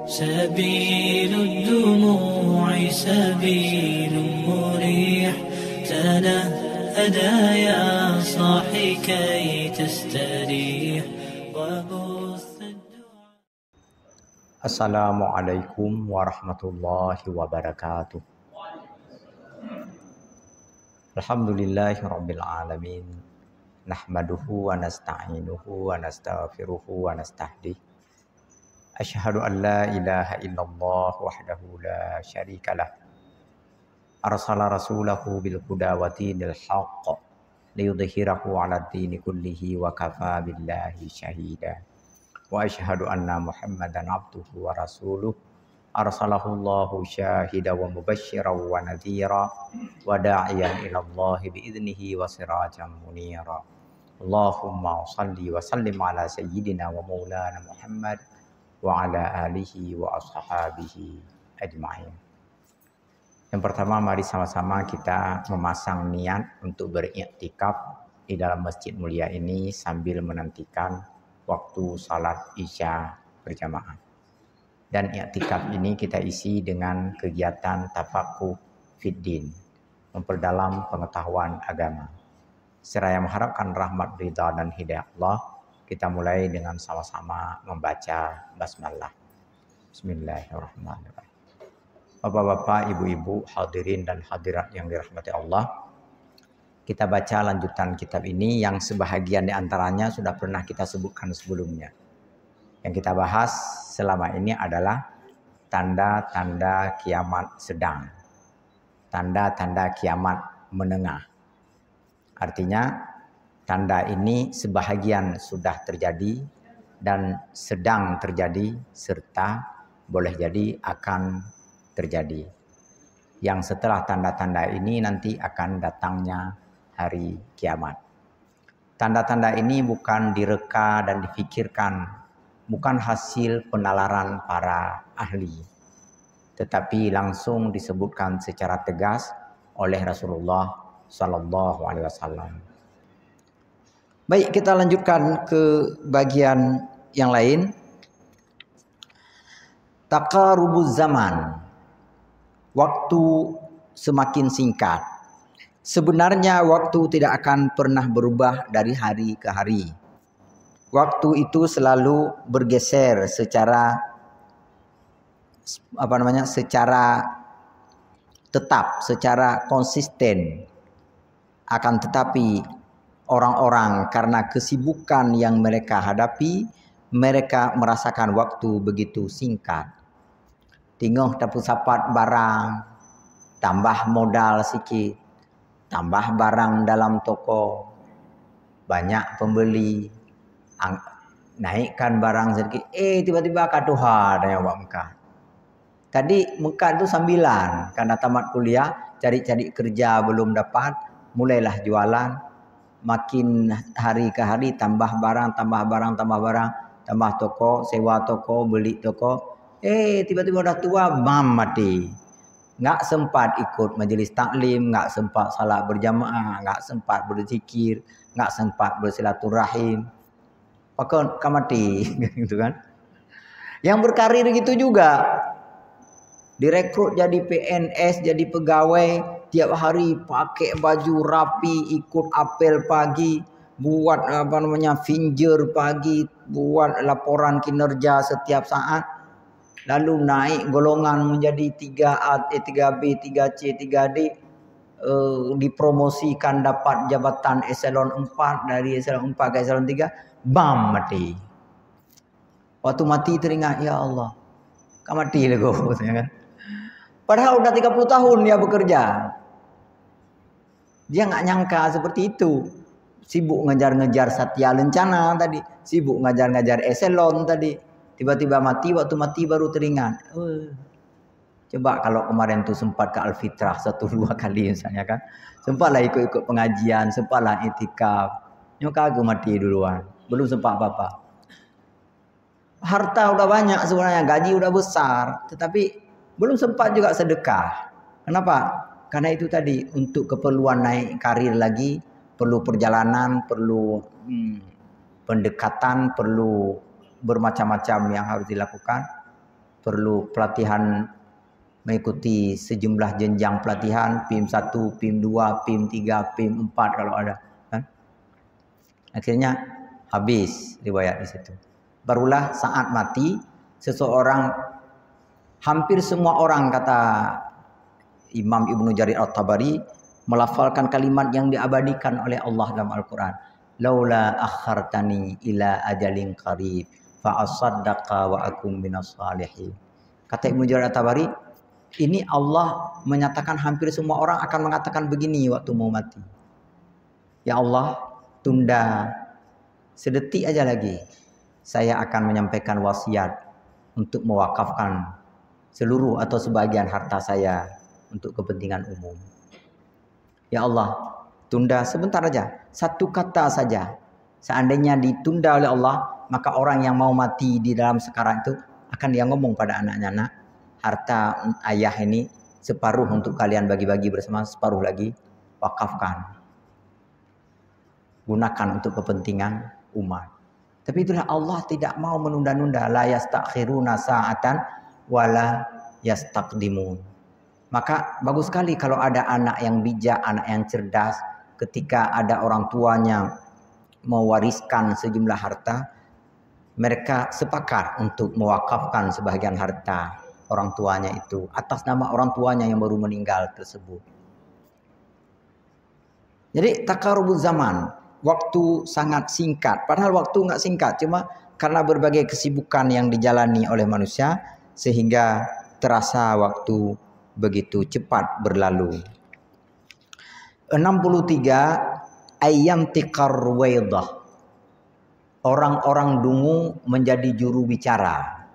سبيل الدموع سبيل مريح تنهدى يا صاحي كي تستريح وبث الدعاء. Assalamualaikum warahmatullahi wabarakatuh. Alhamdulillahirabbil alamin. Nahmaduhu wa nasta'inuhu wa nastaghfiruhu wa nastahdihi. Asyhadu an la ilaha illallah wahdahu la syarikalah. Arsala rasulahu bil huda wa dinil haqq liyudhhirahu 'ala ad-dini kullihi wa kafa billahi syahida. Wa asyhadu anna Muhammadan abduhu wa rasuluh arsalahu Allahu syahida wa mubasysyiran wa nadhira wa da'iyan ila Allah bi idnihi wa sirajan munira. Allahumma shalli wa sallim ala sayyidina wa maulana Muhammad wa ala alihi wa ashabihi ajma'in. Yang pertama, mari sama-sama kita memasang niat untuk beriktikaf di dalam masjid mulia ini sambil menantikan waktu salat isya berjamaah. Dan iktikaf ini kita isi dengan kegiatan tafaqquh fiddin, memperdalam pengetahuan agama. Seraya mengharapkan rahmat, ridha dan hidayah Allah, kita mulai dengan sama-sama membaca basmalah. Bismillahirrahmanirrahim. Bapak-bapak, ibu-ibu, hadirin dan hadirat yang dirahmati Allah, kita baca lanjutan kitab ini yang sebahagian di antaranya sudah pernah kita sebutkan sebelumnya. Yang kita bahas selama ini adalah tanda-tanda kiamat sedang, tanda-tanda kiamat menengah. Artinya tanda ini sebahagian sudah terjadi dan sedang terjadi serta boleh jadi akan terjadi. Yang setelah tanda-tanda ini nanti akan datangnya hari kiamat. Tanda-tanda ini bukan direka dan difikirkan, bukan hasil penalaran para ahli, tetapi langsung disebutkan secara tegas oleh Rasulullah Sallallahu Alaihi Wasallam. Baik, kita lanjutkan ke bagian yang lain. Taqarubuz zaman. Waktu semakin singkat. Sebenarnya waktu tidak akan pernah berubah dari hari ke hari. Waktu itu selalu bergeser secara secara tetap, secara konsisten. Akan tetapi orang-orang karena kesibukan yang mereka hadapi, mereka merasakan waktu begitu singkat. Tinggal dapat sapat barang, tambah modal sikit, tambah barang dalam toko, banyak pembeli, naikkan barang sedikit, tiba-tiba katuha ada yang buat Mekah. Tadi Mekah itu sambilan, karena tamat kuliah, cari-cari kerja belum dapat, mulailah jualan. Makin hari ke hari tambah barang, tambah toko, sewa toko, beli toko. Tiba-tiba udah tua, mati. Nggak sempat ikut majelis taklim, nggak sempat salat berjamaah, nggak sempat berzikir, nggak sempat bersilaturahim. Pakon mati, gitu kan? Yang berkarir gitu juga. Direkrut jadi PNS, jadi pegawai, tiap hari pakai baju rapi, ikut apel pagi, buat finger pagi, buat laporan kinerja setiap saat. Lalu naik golongan menjadi 3A, 3B, 3C, 3D, dipromosikan dapat jabatan eselon 4, dari eselon 4 ke eselon 3, mati. Waktu mati teringat, ya Allah, mati lagi, kan? Padahal udah 30 tahun dia bekerja. Dia nggak nyangka seperti itu. Sibuk ngejar-ngejar Satya Lencana tadi, sibuk ngejar-ngejar eselon tadi. Tiba-tiba mati, waktu mati baru teringat. Coba kalau kemarin tuh sempat ke Alfitrah 1-2 kali misalnya kan. Sempatlah ikut-ikut pengajian, sempatlah itikaf. Nyoka aku mati duluan, belum sempat apa-apa. Harta udah banyak sebenarnya, gaji udah besar, tetapi belum sempat juga sedekah. Kenapa? Karena itu tadi, untuk keperluan naik karir lagi, perlu perjalanan, perlu pendekatan, perlu bermacam-macam yang harus dilakukan. perlu pelatihan, mengikuti sejumlah jenjang pelatihan, PIM 1, PIM 2, PIM 3, PIM 4 kalau ada, kan? Akhirnya habis riwayat di situ. Barulah saat mati seseorang, hampir semua orang kata Imam Ibnu Jarir At-Tabari melafalkan kalimat yang diabadikan oleh Allah dalam Al-Quran. Laula akhartani ila ajalin qarib fa asaddaqa wa akum minas salihin. Kata Ibnu Jarir At-Tabari, ini Allah menyatakan hampir semua orang akan mengatakan begini waktu mau mati. Ya Allah, tunda sedetik aja lagi. Saya akan menyampaikan wasiat untuk mewakafkan seluruh atau sebagian harta saya untuk kepentingan umum. Ya Allah, tunda sebentar aja. Satu kata saja. Seandainya ditunda oleh Allah, maka orang yang mau mati di dalam sekarang itu akan dia ngomong pada anaknya, nak, harta ayah ini separuh untuk kalian bagi-bagi bersama, separuh lagi wakafkan. Gunakan untuk kepentingan umat. Tapi itulah Allah tidak mau menunda-nunda. La yastakhiruna sa'atan wala yastaqdimun. Maka bagus sekali kalau ada anak yang bijak, anak yang cerdas. Ketika ada orang tuanya mewariskan sejumlah harta, mereka sepakat untuk mewakafkan sebahagian harta orang tuanya itu atas nama orang tuanya yang baru meninggal tersebut. Jadi takarubuz zaman, waktu sangat singkat. Padahal waktu nggak singkat, cuma karena berbagai kesibukan yang dijalani oleh manusia sehingga terasa waktu begitu cepat berlalu. 63 ayam tikar ruwaidah. Orang-orang dungu menjadi juru bicara.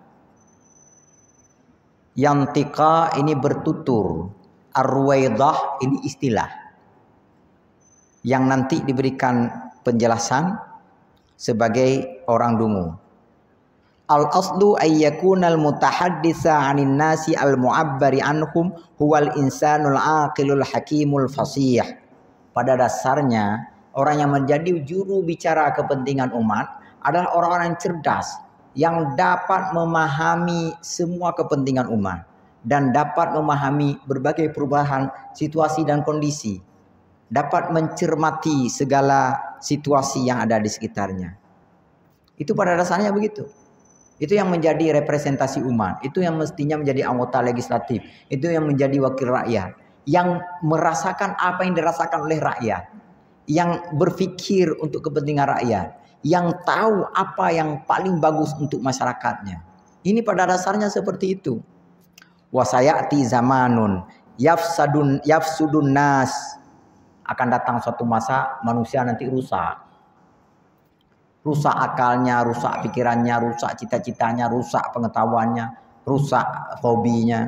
Yantika ini bertutur, ar-ruwaidah ini istilah yang nanti diberikan penjelasan sebagai orang dungu. Al-aslu ayyakunal mutahadditsa 'anin nasi al-mu'abbari anhum huwal insanul aqilul hakimul fasih. Pada dasarnya orang yang menjadi juru bicara kepentingan umat adalah orang-orang yang cerdas, yang dapat memahami semua kepentingan umat dan dapat memahami berbagai perubahan situasi dan kondisi, dapat mencermati segala situasi yang ada di sekitarnya. Itu pada dasarnya begitu. Itu yang menjadi representasi umat, itu yang mestinya menjadi anggota legislatif, itu yang menjadi wakil rakyat, yang merasakan apa yang dirasakan oleh rakyat, yang berpikir untuk kepentingan rakyat, yang tahu apa yang paling bagus untuk masyarakatnya. Ini pada dasarnya seperti itu. Wa sayati zamanun yafsudun nas. Akan datang suatu masa manusia nanti rusak. Rusak akalnya, rusak pikirannya, rusak cita-citanya, rusak pengetahuannya, rusak hobinya.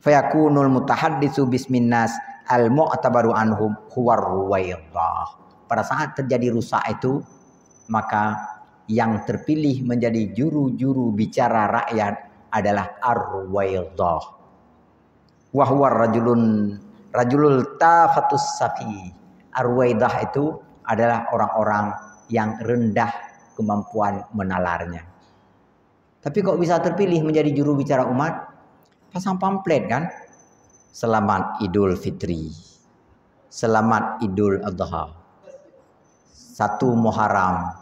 Fayakunul mutahadditsu bismin nas al-mu'tabaru anhum huwar ruwaidah. Pada saat terjadi rusak itu, maka yang terpilih menjadi juru-juru bicara rakyat adalah ar-ruwaidah. Wa huwa rajulul tafatus safi. Ar-ruwaidah itu adalah orang-orang yang rendah kemampuan menalarnya. Tapi kok bisa terpilih menjadi juru bicara umat? Pasang pamflet kan? Selamat Idul Fitri. Selamat Idul Adha. 1 Muharram.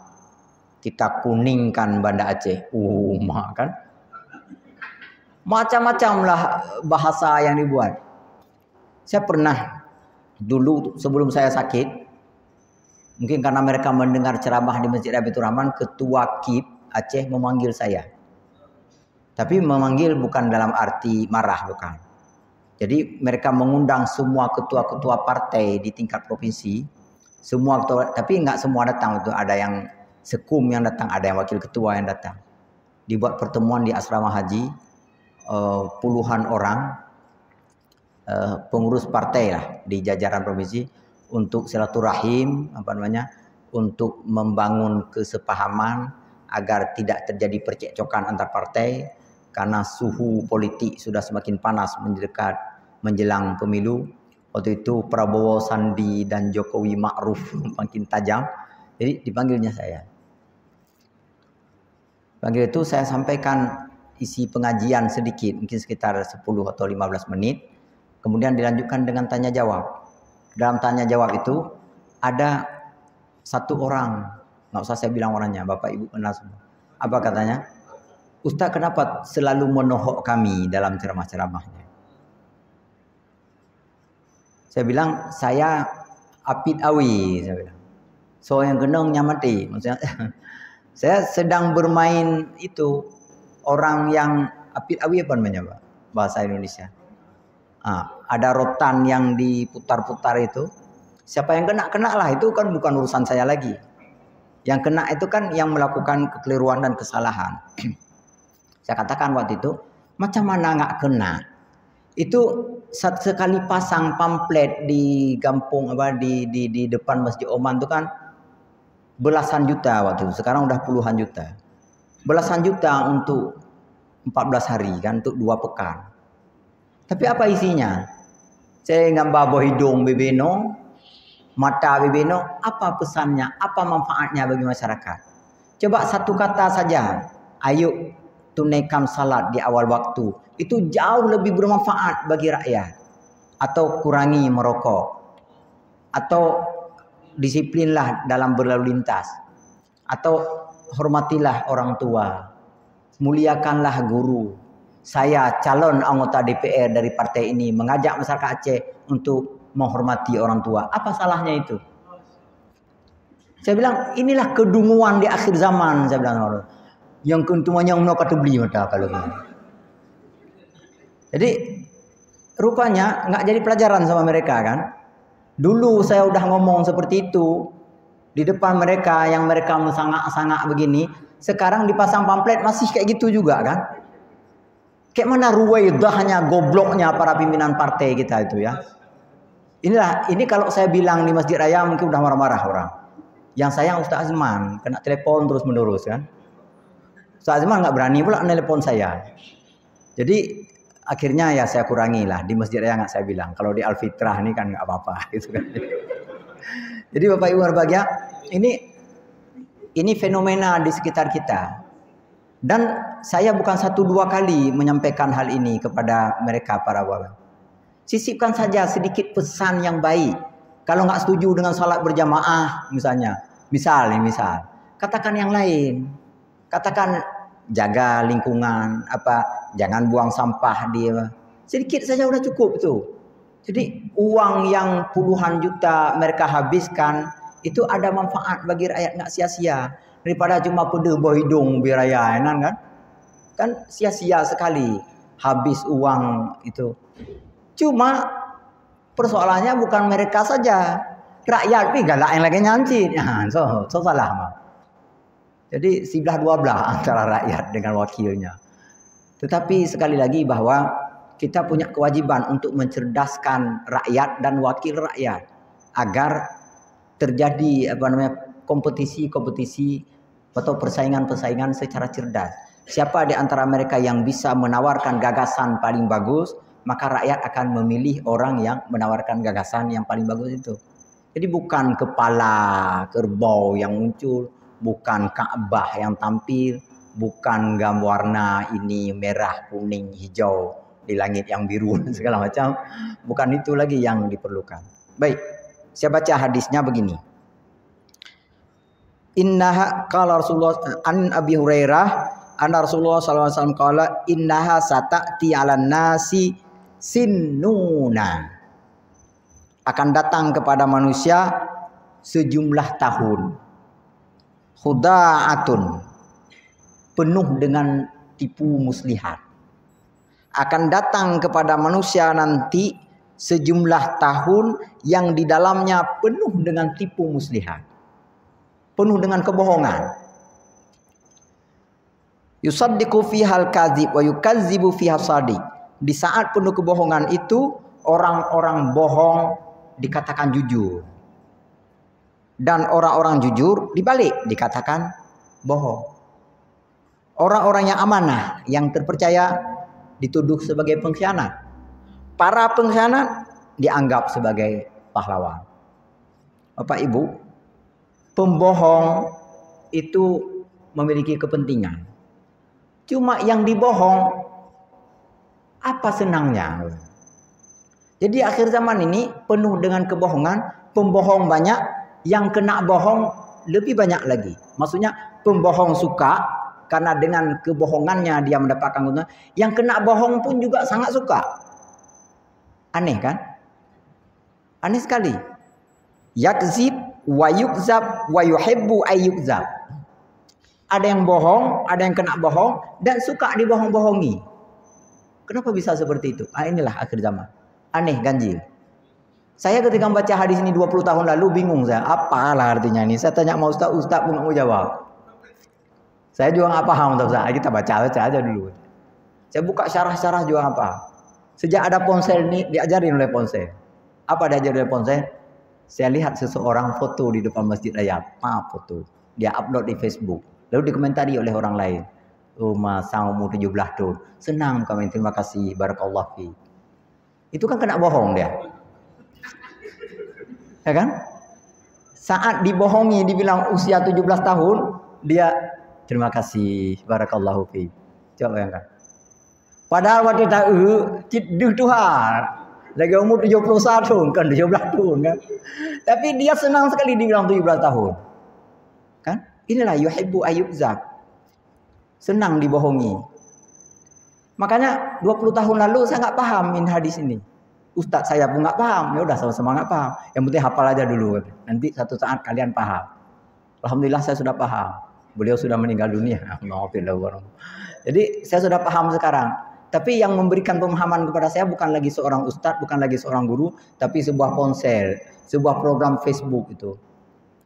Kita kuningkan Banda Aceh. Kan? Macam-macam lah bahasa yang dibuat. Saya pernah dulu sebelum saya sakit, mungkin karena mereka mendengar ceramah di Masjid Abitur Rahman, Ketua KIP Aceh memanggil saya. Tapi memanggil bukan dalam arti marah, bukan. Jadi mereka mengundang semua ketua-ketua partai di tingkat provinsi, semua ketua, tapi nggak semua datang. Itu ada yang sekum yang datang, ada yang wakil ketua yang datang. Dibuat pertemuan di asrama haji, puluhan orang pengurus partai lah di jajaran provinsi untuk silaturahim, untuk membangun kesepahaman agar tidak terjadi percekcokan antar partai karena suhu politik sudah semakin panas menjelang pemilu. Waktu itu Prabowo Sandi dan Jokowi Ma'ruf makin tajam, jadi dipanggilnya saya. Panggil itu saya sampaikan isi pengajian sedikit, mungkin sekitar 10 atau 15 menit. Kemudian dilanjutkan dengan tanya jawab. Dalam tanya jawab itu ada satu orang, nggak usah saya bilang orangnya, Bapak Ibu kenal semua. Apa katanya? Ustaz, kenapa selalu menohok kami dalam ceramah-ceramahnya? Saya bilang, saya apit awi, saya bilang. So yang genongnya mati. Maksudnya saya sedang bermain itu orang yang apit awi apa namanya, Pak? Bahasa Indonesia. Ada rotan yang diputar-putar itu. Siapa yang kena lah, itu kan bukan urusan saya lagi. Yang kena itu kan yang melakukan kekeliruan dan kesalahan. Saya katakan waktu itu, macam mana nggak kena? Itu sekali pasang pamflet di kampung di depan Masjid Oman itu kan belasan juta waktu itu. Sekarang udah puluhan juta. Belasan juta untuk 14 hari kan, untuk 2 pekan. Tapi apa isinya? Saya gambar buah hidung bebeno, mata bebeno, apa pesannya, apa manfaatnya bagi masyarakat? Coba satu kata saja, ayo tunaikan salat di awal waktu. Itu jauh lebih bermanfaat bagi rakyat. Atau kurangi merokok. Atau disiplinlah dalam berlalu lintas. Atau hormatilah orang tua. Muliakanlah guru. Saya calon anggota DPR dari partai ini mengajak masyarakat Aceh untuk menghormati orang tua. Apa salahnya itu? Saya bilang, inilah kedunguan di akhir zaman. Saya bilang, yang keuntungannya umno kata beli mata kalau ini. Jadi rupanya nggak jadi pelajaran sama mereka kan. Dulu saya udah ngomong seperti itu di depan mereka yang mereka sangat-sangat begini. Sekarang dipasang pamflet masih kayak gitu juga kan. Kayak mana ruwaidahnya, gobloknya para pimpinan partai kita itu ya. Ini kalau saya bilang di Masjid Raya mungkin udah marah-marah orang. Yang sayang Ustaz Azman kena telepon terus menerus kan. Ustaz Azman nggak berani pula nelpon saya. Jadi akhirnya ya saya kurangi lah. Di Masjid Raya nggak saya bilang. Kalau di Al-Fitrah ini kan nggak apa-apa gitu kan. Jadi Bapak Ibu berbahagia, ini fenomena di sekitar kita. Dan saya bukan 1-2 kali menyampaikan hal ini kepada mereka para ulama. Sisipkan saja sedikit pesan yang baik. Kalau nggak setuju dengan salat berjamaah misalnya, misal, katakan yang lain. Katakan jaga lingkungan, jangan buang sampah di sedikit saja udah cukup tuh. Jadi uang yang puluhan juta mereka habiskan itu ada manfaat bagi rakyat, nggak sia-sia. Daripada cuma pede buah hidung biraya kan sia-sia sekali habis uang itu. Cuma persoalannya bukan mereka saja, rakyat pi galak yang lagi nyancit. So salah mah. Jadi sebelah dua belah antara rakyat dengan wakilnya. Tetapi sekali lagi bahwa kita punya kewajiban untuk mencerdaskan rakyat dan wakil rakyat agar terjadi kompetisi atau persaingan secara cerdas. Siapa di antara mereka yang bisa menawarkan gagasan paling bagus, maka rakyat akan memilih orang yang menawarkan gagasan yang paling bagus itu. Jadi bukan kepala kerbau yang muncul, bukan Ka'bah yang tampil, bukan gambar warna ini merah, kuning, hijau di langit yang biru dan segala macam. Bukan itu lagi yang diperlukan. Baik, saya baca hadisnya begini. Innaha qala Rasulullah an Abi Hurairah anna Rasulullah sallallahu alaihi wasallam qala innaha sata'ti 'alan nasi sinnuna. Akan datang kepada manusia sejumlah tahun. Khuda'atun, penuh dengan tipu muslihat. Akan datang kepada manusia nanti sejumlah tahun yang di dalamnya penuh dengan tipu muslihat. Penuh dengan kebohongan. Yusaddiqu fihal kadzib wa yukazzibu fiha shadiq. Di saat penuh kebohongan itu, orang-orang bohong dikatakan jujur. Dan orang-orang jujur dibalik dikatakan bohong. Orang-orang yang amanah, yang terpercaya dituduh sebagai pengkhianat. Para pengkhianat dianggap sebagai pahlawan. Bapak Ibu, pembohong itu memiliki kepentingan. Cuma yang dibohong, apa senangnya? Jadi akhir zaman ini penuh dengan kebohongan, pembohong banyak, yang kena bohong lebih banyak lagi. Maksudnya pembohong suka karena dengan kebohongannya dia mendapatkan keuntungan. Yang kena bohong pun juga sangat suka. Aneh kan? Aneh sekali. Yakzib wa yukzab wa yuhibbu ayyukzab. Ada yang bohong, ada yang kena bohong dan suka dibohong-bohongi. Kenapa bisa seperti itu? Inilah akhir zaman. Aneh, ganjil. Saya ketika membaca hadis ini 20 tahun lalu bingung saya. Apalah artinya ini? Saya tanya sama Ustaz, Ustaz pun nggak mau jawab. Saya juga nggak paham, Ustaz. Kita baca aja dulu. Saya buka syarah-syarah juga nggak paham. Sejak ada ponsel ini diajarin oleh ponsel. Apa diajarin oleh ponsel? Saya lihat seseorang foto di depan Masjid Raya. Foto. Dia upload di Facebook. Lalu dikomentari oleh orang lain. Oh, Mas, umur 17 tahun. Senang kami, terima kasih. Barakallah fi. Itu kan kena bohong dia. Ya kan? Saat dibohongi dibilang usia 17 tahun, dia terima kasih, barakallahu fi. Coba bayangkan. Padahal waktu tahu ciduh Tuhan. Lagi umur 71 kan 17 tahun kan. Tapi dia senang sekali dibilang 17 tahun. Kan? Inilah yuhibbu ayyukzab. Senang dibohongi. Makanya 20 tahun lalu saya nggak paham hadis ini. Ustadz saya pun nggak paham, ya udah sama-sama nggak paham. Yang penting hafal aja dulu. Nanti satu saat kalian paham. Alhamdulillah saya sudah paham. Beliau sudah meninggal dunia. Jadi saya sudah paham sekarang. Tapi yang memberikan pemahaman kepada saya bukan lagi seorang ustadz, bukan lagi seorang guru, tapi sebuah ponsel, sebuah program Facebook itu.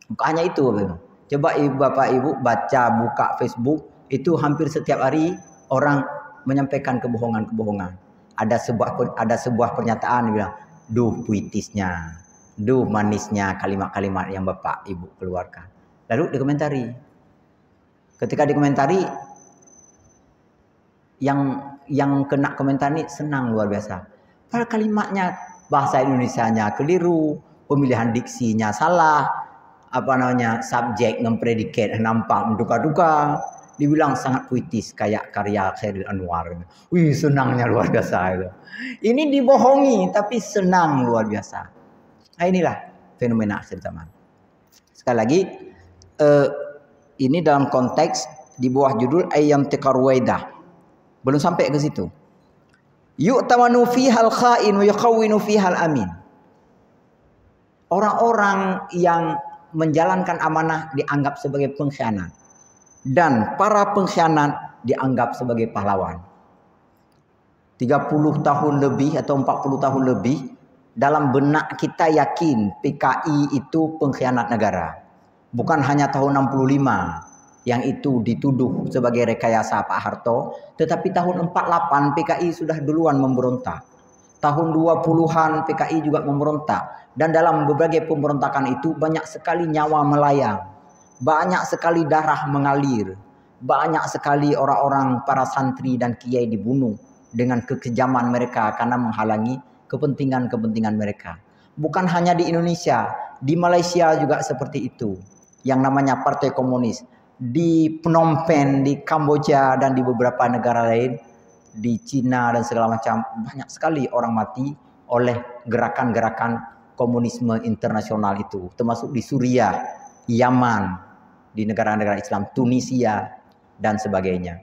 Bukan hanya itu. Coba bapak ibu buka Facebook, itu hampir setiap hari orang menyampaikan kebohongan-kebohongan. Ada sebuah pernyataan bilang, duh puitisnya, duh manisnya kalimat-kalimat yang bapak ibu keluarkan. Lalu dikomentari. Ketika dikomentari, yang kena komentar ini senang luar biasa. Padahal kalimatnya bahasa Indonesianya keliru, pemilihan diksinya salah, subjek dan predikat nampak menduga-duga. Dibilang sangat puitis kayak karya Khairil Anwar. Wih, senangnya luar biasa itu. Ini dibohongi tapi senang luar biasa. Nah, inilah fenomena akhir zaman. Sekali lagi, ini dalam konteks di bawah judul Ayyam Tikarwaidah. Belum sampai ke situ. Yu'tamanu fihal kha'in wa yuqawwinu fihal amin. Orang-orang yang menjalankan amanah dianggap sebagai pengkhianat. Dan para pengkhianat dianggap sebagai pahlawan. 30 tahun lebih atau 40 tahun lebih dalam benak kita yakin PKI itu pengkhianat negara. Bukan hanya tahun 65 yang itu dituduh sebagai rekayasa Pak Harto, tetapi tahun 48 PKI sudah duluan memberontak. Tahun 20-an PKI juga memberontak, dan dalam berbagai pemberontakan itu banyak sekali nyawa melayang. Banyak sekali darah mengalir. Banyak sekali orang-orang para santri dan kiai dibunuh dengan kekejaman mereka karena menghalangi kepentingan-kepentingan mereka. Bukan hanya di Indonesia, di Malaysia juga seperti itu. Yang namanya Partai Komunis. Di Phnom Penh, di Kamboja, dan di beberapa negara lain, di Cina dan segala macam, banyak sekali orang mati oleh gerakan-gerakan komunisme internasional itu. Termasuk di Suriah, Yaman, di negara-negara Islam, Tunisia, dan sebagainya.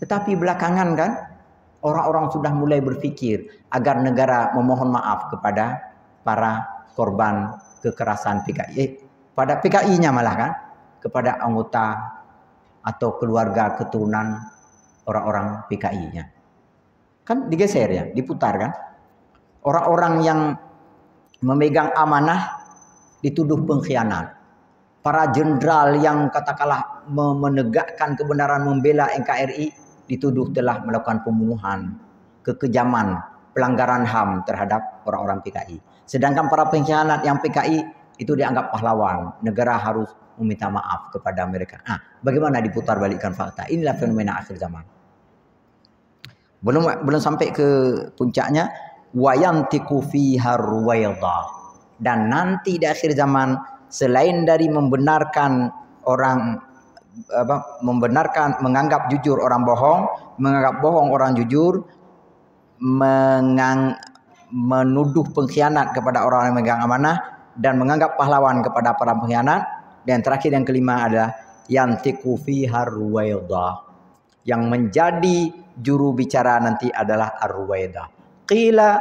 Tetapi belakangan kan, orang-orang sudah mulai berpikir agar negara memohon maaf kepada para korban kekerasan PKI. Pada PKI-nya malah kan, kepada anggota atau keluarga keturunan orang-orang PKI-nya. Kan digeser ya, diputar kan. Orang-orang yang memegang amanah dituduh pengkhianat. Para jenderal yang katakanlah menegakkan kebenaran membela NKRI dituduh telah melakukan pembunuhan, kekejaman, pelanggaran HAM terhadap orang-orang PKI. Sedangkan para pengkhianat yang PKI itu dianggap pahlawan. Negara harus meminta maaf kepada mereka. Bagaimana diputar balikkan fakta? Inilah fenomena akhir zaman. Belum sampai ke puncaknya, wayantiqu fiha ruwaidah. Dan nanti di akhir zaman, selain dari membenarkan orang membenarkan, menganggap jujur orang bohong, menganggap bohong orang jujur, menuduh pengkhianat kepada orang yang memegang amanah, dan menganggap pahlawan kepada para pengkhianat. Dan terakhir yang kelima adalah yantiqu fiha ruwaidah. Yang menjadi juru bicara nanti adalah ar-ruwaidah. Qila,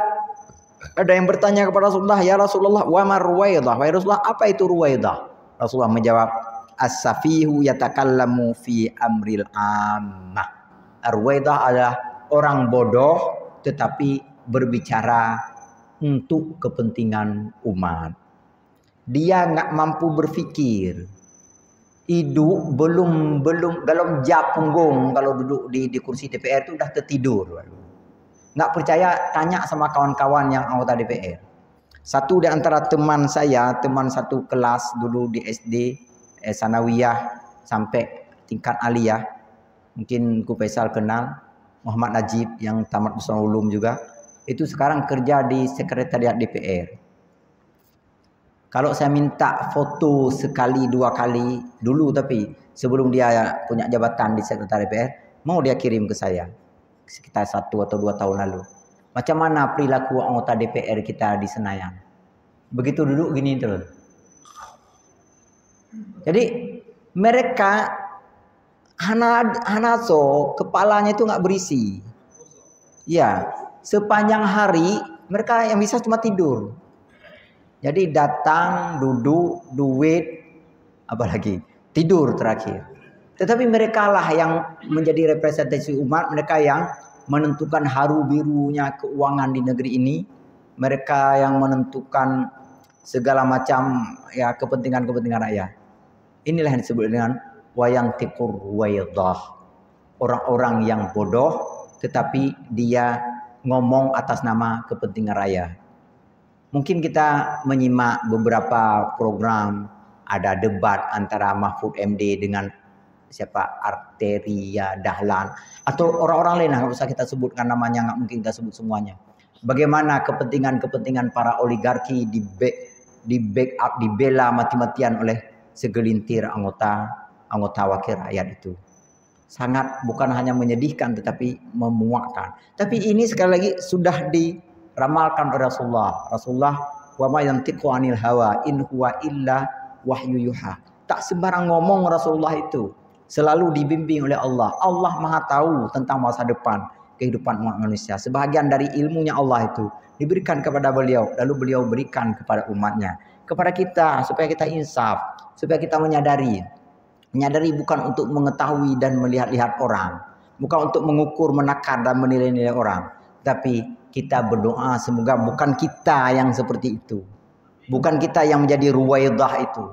ada yang bertanya kepada Rasulullah, ya Rasulullah, wa ma ruwaidah? Wahai Rasulullah, apa itu ruwaidah? Rasulullah menjawab, as-safihu yatakallamu fi amril ammah. Ar-ruwaidah adalah orang bodoh tetapi berbicara untuk kepentingan umat. Dia enggak mampu berfikir. Hidup belum dalam jam punggung kalau duduk di kursi DPR itu dah tertidur. Enggak percaya, tanya sama kawan-kawan yang anggota DPR. Satu di antara teman saya, teman satu kelas dulu di SD, Sanawiyah sampai tingkat aliyah. Mungkin Ku Faisal kenal, Muhammad Najib yang tamat Besar Ulum juga. Itu sekarang kerja di sekretariat DPR. Kalau saya minta foto sekali dua kali dulu, tapi sebelum dia punya jabatan di sekretariat DPR, mau dia kirim ke saya sekitar 1 atau 2 tahun lalu. Macam mana perilaku anggota DPR kita di Senayan? Begitu duduk gini terus. Jadi mereka hanaso, kepalanya itu nggak berisi. Ya, sepanjang hari mereka yang bisa cuma tidur. Jadi datang, duduk, duit, apalagi tidur terakhir. Tetapi mereka lah yang menjadi representasi umat, mereka yang menentukan haru birunya keuangan di negeri ini. Mereka yang menentukan segala macam ya kepentingan-kepentingan rakyat. Inilah yang disebut dengan wayang tikur waydah. Orang-orang yang bodoh tetapi dia ngomong atas nama kepentingan rakyat. Mungkin kita menyimak beberapa program, ada debat antara Mahfud MD dengan siapa, Arteria Dahlan, atau orang-orang lain, nggak usah kita sebutkan namanya, nggak mungkin kita sebut semuanya. Bagaimana kepentingan-kepentingan para oligarki di backup, dibela mati-matian oleh segelintir anggota wakil rakyat itu. Sangat bukan hanya menyedihkan tetapi memuakkan. Tapi ini sekali lagi sudah diramalkan oleh Rasulullah, wa ma yantiqu anil hawa in huwa illa wahyu yuha. Tak sembarang ngomong Rasulullah itu, selalu dibimbing oleh Allah. Allah Maha tahu tentang masa depan kehidupan umat manusia. Sebahagian dari ilmunya Allah itu diberikan kepada beliau, lalu beliau berikan kepada umatnya, kepada kita, supaya kita insaf, supaya kita menyadari bukan untuk mengetahui dan melihat-lihat orang, bukan untuk mengukur, menakar dan menilai-nilai orang, tapi kita berdoa semoga bukan kita yang seperti itu, bukan kita yang menjadi ruwaidah itu,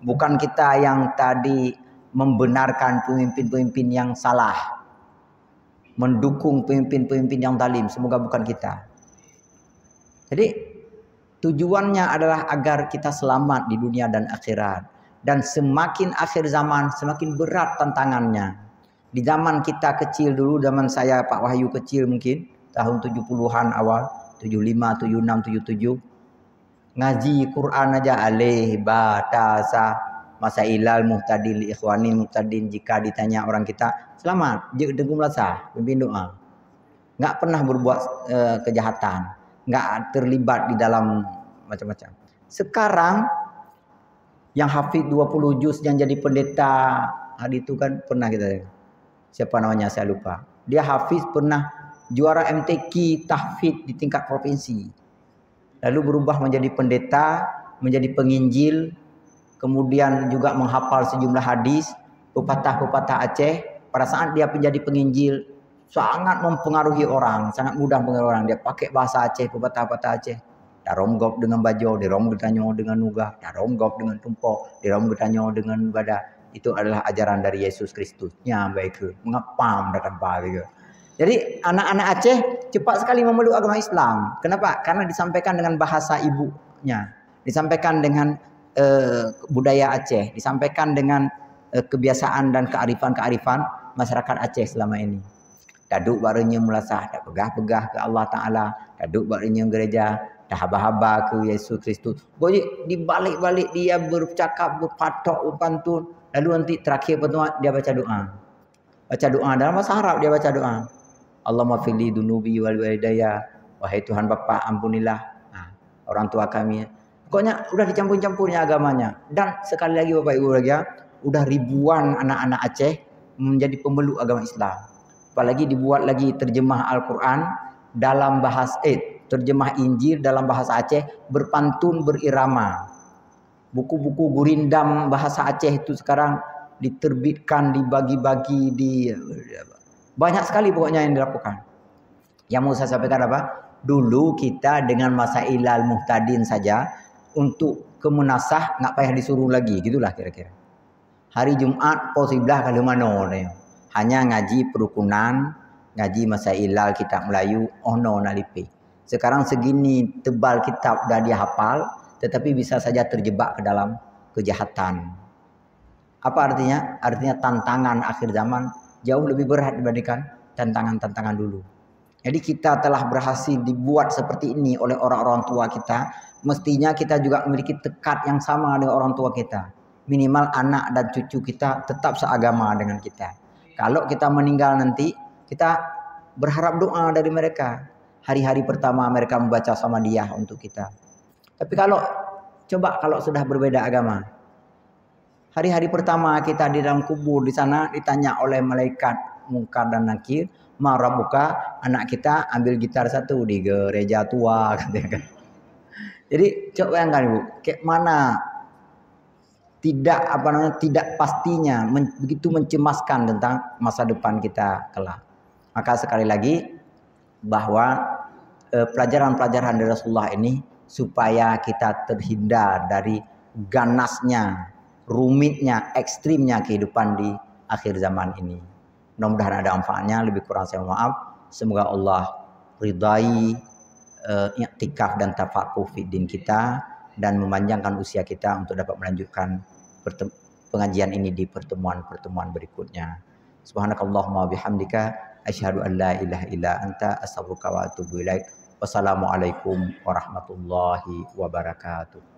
bukan kita yang tadi membenarkan pemimpin-pemimpin yang salah, mendukung pemimpin-pemimpin yang zalim. Semoga bukan kita. Jadi tujuannya adalah agar kita selamat di dunia dan akhirat. Dan semakin akhir zaman, semakin berat tantangannya. Di zaman kita kecil dulu, zaman saya Pak Wahyu kecil mungkin, tahun 70-an awal, 75, 76, 77. Ngaji Quran aja, alih, ba, ta, sa, masailal, muhtadil, ikhwanin, muhtadin. Jika ditanya orang kita, selamat, je dengung melasa, pimpin doa. Nggak pernah berbuat kejahatan. Nggak terlibat di dalam macam-macam. Sekarang, yang hafid 20 juz yang jadi pendeta hari itu kan pernah kita, siapa namanya saya lupa, dia hafiz pernah juara MTQ tahfidz di tingkat provinsi, lalu berubah menjadi pendeta, menjadi penginjil, kemudian juga menghafal sejumlah hadis, pepatah-pepatah Aceh. Pada saat dia menjadi penginjil sangat mempengaruhi orang, sangat mudah mempengaruhi orang. Dia pakai bahasa Aceh, pepatah-pepatah Aceh. Daromgop dengan bajo, dirom getanyo dengan nugah, daromgop dengan tumpok, dirom getanyo dengan badah. Itu adalah ajaran dari Yesus Kristusnya, baik ke mengapam dan apa gitu. Jadi anak-anak Aceh cepat sekali memeluk agama Islam. Kenapa? Karena disampaikan dengan bahasa ibunya, disampaikan dengan budaya Aceh, disampaikan dengan kebiasaan dan kearifan-kearifan masyarakat Aceh selama ini. Daduk barunya mulasah, dak pegah-pegah ke Allah Ta'ala, daduk barunya gereja, dah haba-haba ke Yesus Kristus. Boleh dibalik-balik dia bercakap, berpatok, berpantun. Lalu nanti terakhir pertemuan dia baca doa. Baca doa dalam bahasa Arab dia baca doa. Allahumma fili dunubi wal walidayya. Wahai Tuhan Bapa, ampunilah orang tua kami. Pokoknya udah dicampur-campurnya agamanya. Dan sekali lagi Bapak Ibu lagi ya, udah ribuan anak-anak Aceh menjadi pemeluk agama Islam. Apalagi dibuat lagi terjemah Al-Quran dalam bahasa terjemah Injil dalam bahasa Aceh berpantun berirama. Buku-buku gurindam bahasa Aceh itu sekarang diterbitkan, dibagi-bagi, banyak sekali pokoknya yang dilakukan. Yang mau saya sampaikan apa? Dulu kita dengan Masailal Muhtadin saja untuk ke Munasah nggak payah disuruh lagi, gitulah kira-kira. Hari Jumat posiblah kalau mana nih. Hanya ngaji perukunan, ngaji Masailal kitab Melayu, ono nalipi. Sekarang segini tebal kitab dah dia hafal, tetapi bisa saja terjebak ke dalam kejahatan. Apa artinya? Artinya tantangan akhir zaman jauh lebih berat dibandingkan tantangan-tantangan dulu. Jadi kita telah berhasil dibuat seperti ini oleh orang-orang tua kita. Mestinya kita juga memiliki tekad yang sama dengan orang tua kita. Minimal anak dan cucu kita tetap seagama dengan kita. Kalau kita meninggal nanti, kita berharap doa dari mereka. Hari-hari pertama mereka membaca sama dia untuk kita. Tapi kalau sudah berbeda agama, hari-hari pertama kita di dalam kubur di sana ditanya oleh malaikat Munkar dan Nakir, marabuka, anak kita ambil gitar satu di gereja tua katanya. Jadi coba bayangkan Ibu, kayak mana tidak pastinya begitu mencemaskan tentang masa depan kita kelak. Maka sekali lagi bahwa pelajaran-pelajaran dari Rasulullah ini supaya kita terhindar dari ganasnya, rumitnya, ekstrimnya kehidupan di akhir zaman ini. Mudah-mudahan ada manfaatnya. Lebih kurang saya mohon maaf. Semoga Allah ridai i'tikaf dan tafakuh fi din kita dan memanjangkan usia kita untuk dapat melanjutkan pengajian ini di pertemuan-pertemuan berikutnya. Subhanakallahumma bihamdika asyhadu an la ilaha illa anta astaghfiruka wa atubu ilaik. Wassalamualaikum warahmatullahi wabarakatuh.